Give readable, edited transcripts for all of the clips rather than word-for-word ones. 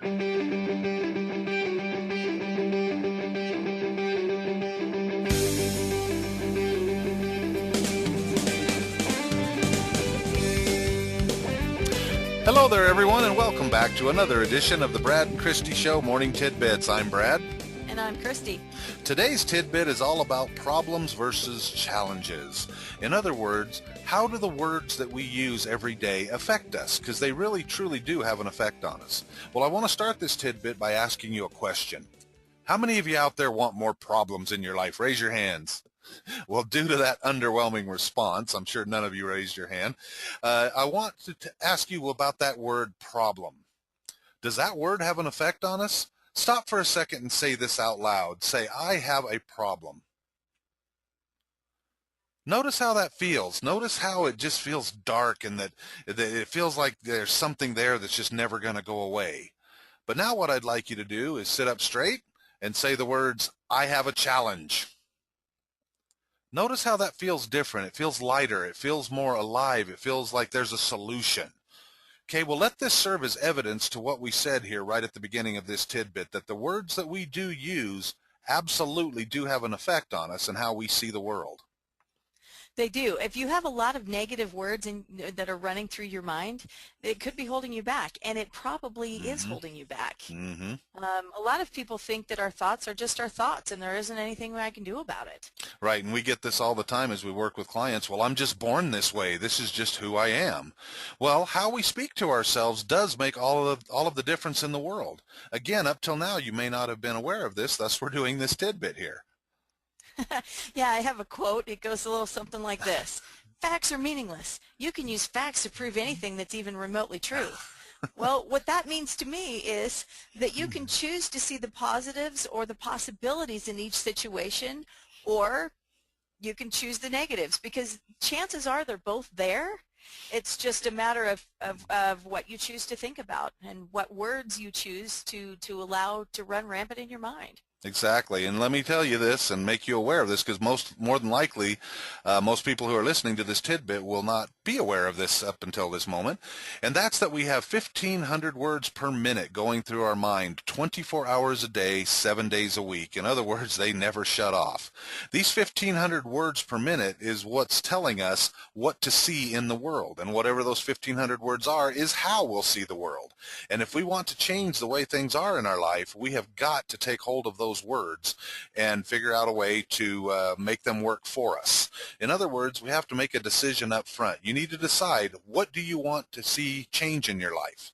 Hello there, everyone, and welcome back to another edition of the Brad and Christie Show Morning Tidbits. I'm Brad. And I'm Christy. Today's tidbit is all about problems versus challenges. In other words, how do the words that we use every day affect us? Because they really, truly do have an effect on us. Well, I want to start this tidbit by asking you a question. How many of you out there want more problems in your life? Raise your hands. Well, due to that underwhelming response, I'm sure none of you raised your hand, I want to ask you about that word problem. Does that word have an effect on us? Stop for a second and say this out loud. Say, I have a problem. Notice how that feels. Notice how it just feels dark and that it feels like there's something there that's just never going to go away. But now what I'd like you to do is sit up straight and say the words, I have a challenge. Notice how that feels different. It feels lighter. It feels more alive. It feels like there's a solution. Okay, well, let this serve as evidence to what we said here right at the beginning of this tidbit, that the words that we do use absolutely do have an effect on us and how we see the world. They do. If you have a lot of negative words that are running through your mind, it could be holding you back, and it probably is holding you back. A lot of people think that our thoughts are just our thoughts, and there isn't anything I can do about it. Right, and we get this all the time as we work with clients. Well, I'm just born this way. This is just who I am. Well, how we speak to ourselves does make all of the difference in the world. Again, up till now, you may not have been aware of this, thus we're doing this tidbit here. Yeah, I have a quote. It goes a little something like this. Facts are meaningless. You can use facts to prove anything that's even remotely true. Well, what that means to me is that you can choose to see the positives or the possibilities in each situation, or you can choose the negatives, because chances are they're both there. It's just a matter of what you choose to think about and what words you choose to allow to run rampant in your mind. Exactly, and let me tell you this and make you aware of this, because more than likely most people who are listening to this tidbit will not be aware of this up until this moment, and that's that we have 1,500 words per minute going through our mind 24 hours a day, 7 days a week. In other words, they never shut off. These 1,500 words per minute is what's telling us what to see in the world, and whatever those 1,500 words are is how we'll see the world. And if we want to change the way things are in our life, we have got to take hold of those words and figure out a way to make them work for us. In other words, we have to make a decision up front. You need to decide, what do you want to see change in your life?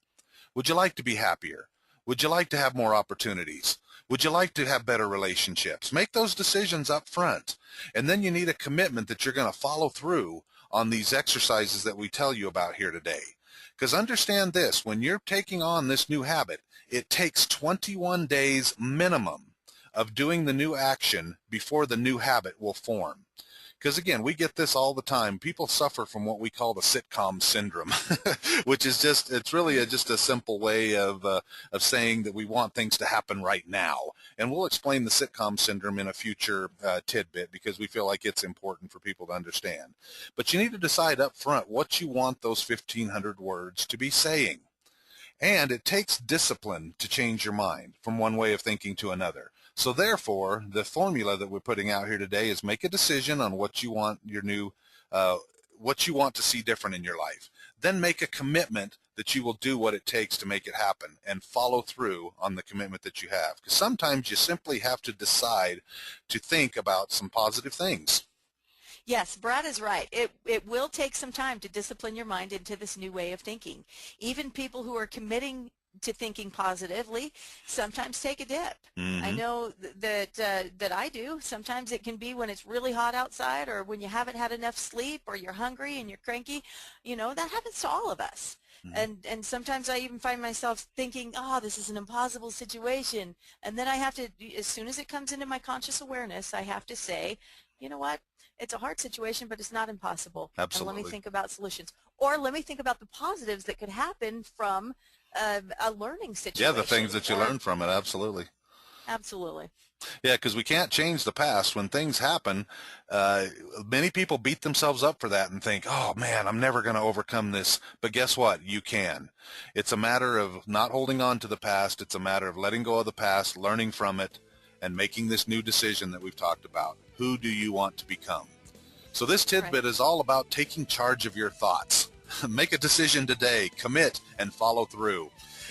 Would you like to be happier? Would you like to have more opportunities? Would you like to have better relationships? Make those decisions up front. And then you need a commitment that you're going to follow through on these exercises that we tell you about here today. Because understand this, when you're taking on this new habit, it takes 21 days minimum of doing the new action before the new habit will form. Because again, we get this all the time. People suffer from what we call the sitcom syndrome, which is it's really just a simple way of saying that we want things to happen right now. And we'll explain the sitcom syndrome in a future tidbit, because we feel like it's important for people to understand. But you need to decide up front what you want those 1,500 words to be saying. And it takes discipline to change your mind from one way of thinking to another. So therefore, the formula that we're putting out here today is make a decision on what you want what you want to see different in your life. Then make a commitment that you will do what it takes to make it happen, and follow through on the commitment that you have. Because sometimes you simply have to decide to think about some positive things. Yes, Brad is right. It will take some time to discipline your mind into this new way of thinking. Even people who are committing to thinking positively sometimes take a dip. I know that I do. Sometimes it can be when it's really hot outside, or when you haven't had enough sleep, or you're hungry and you're cranky. You know, that happens to all of us. And sometimes I even find myself thinking, oh, this is an impossible situation. And then I have to, as soon as it comes into my conscious awareness, I have to say, you know what? It's a hard situation, but it's not impossible. Absolutely. And let me think about solutions. Or let me think about the positives that could happen from a learning situation. Yeah, the things that you learn from it, absolutely. Absolutely. Yeah, because we can't change the past. When things happen, many people beat themselves up for that and think, oh man, I'm never going to overcome this. But guess what? You can. It's a matter of not holding on to the past. It's a matter of letting go of the past, learning from it, and making this new decision that we've talked about. Who do you want to become? So this tidbit Right. is all about taking charge of your thoughts. Make a decision today, commit, and follow through.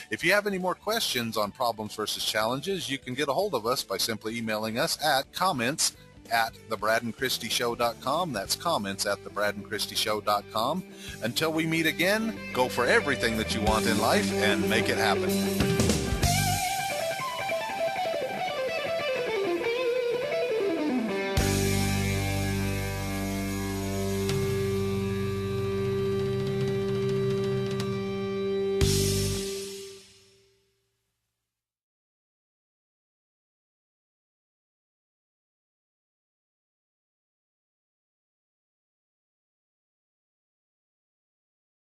If you have any more questions on problems versus challenges, you can get a hold of us by simply emailing us at comments@thebradandchristieshow.com. That's comments@thebradandchristieshow.com. Until we meet again, go for everything that you want in life and make it happen.